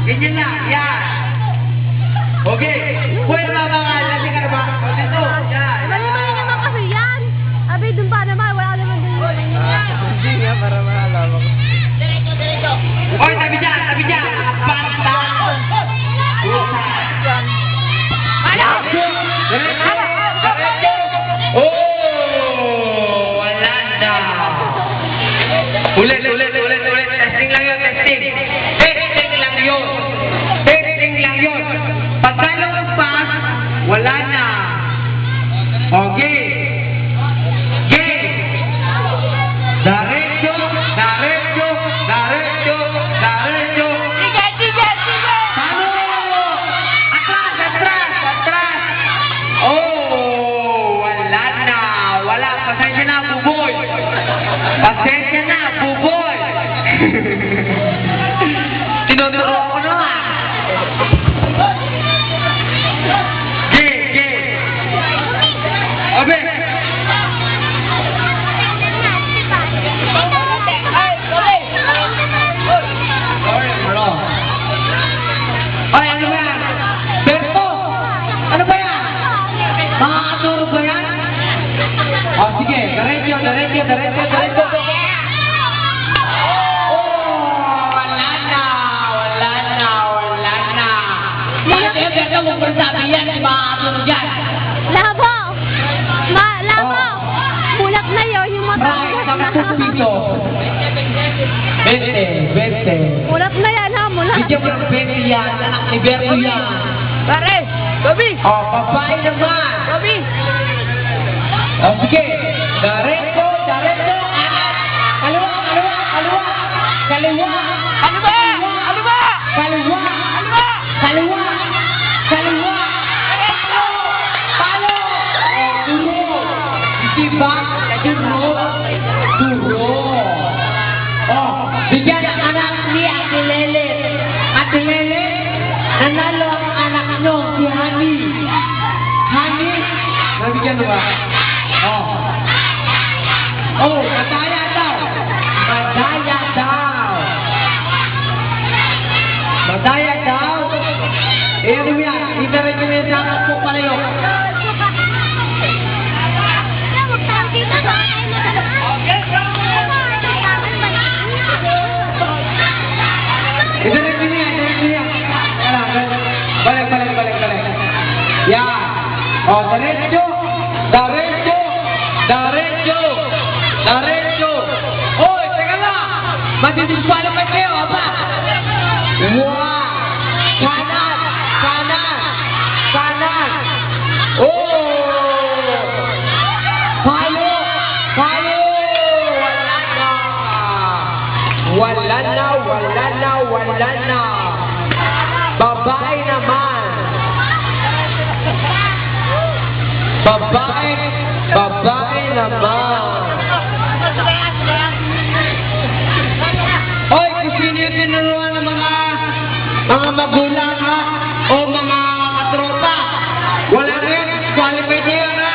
Ganyan na. Yan. Okay. Pwede ba mga lasing ka na ba? O dito. Yan. Mali-mali naman kasi yan. Abi, dun pa naman. Wala naman dun. Hindi nga, para maalaman ko. Oy, tabi dyan. Tabi dyan. Basta. Busa. Diretso. Diretso. Oh! Wala na. Ulit. Testing lang yun, testing. Testing lang yun. Testing lang yun. Pagka lumagpas, wala na. Okay. Okay. Diretso. Paano? Atras. Oh, wala na. Wala. Pasensya na, buboy. Tinuturo ako naman. Abe. Ay, ano ba yan? Berto! Ano ba yan? Makakaturo ba yan? O, sige. Diretso. Oh, wala na. Bakit yung Berto mo kung sabi yan, di makakaturo dyan? Labo! Labo! Mulak na yun, yung mata. Maraming 10 piso. 20. Mulak na yan ha, mulak. Bigyan mo ng 20 yan, anak ni Berto yan. Pare! Gabi! O, babae naman. Gabi! O, sige. Diretso. Kaliwa. Ano ba? Kaliwa. Palo. Duro. Diba? Duro. Oh, bigyan ang anak ni Ate Lele. Ate Lele, nanalo ang anak nyo, si Hani. Hani, nabigyan mo ba? Oh, madaya daw. Eh, ano yan? Itarin nyo yan sa anak po pala yun. Itarin nyo yan. Balik. Yan. O, diretso. Hoy, teka lang. Matidisqualify kayo, apa? Wow. Kanan. Oh. Palo. Wala na. Babae naman. Hoy, kung sino yung tinuruan ng mga magulang ha, o mga katropa, wala na yan, disqualified na yan ha.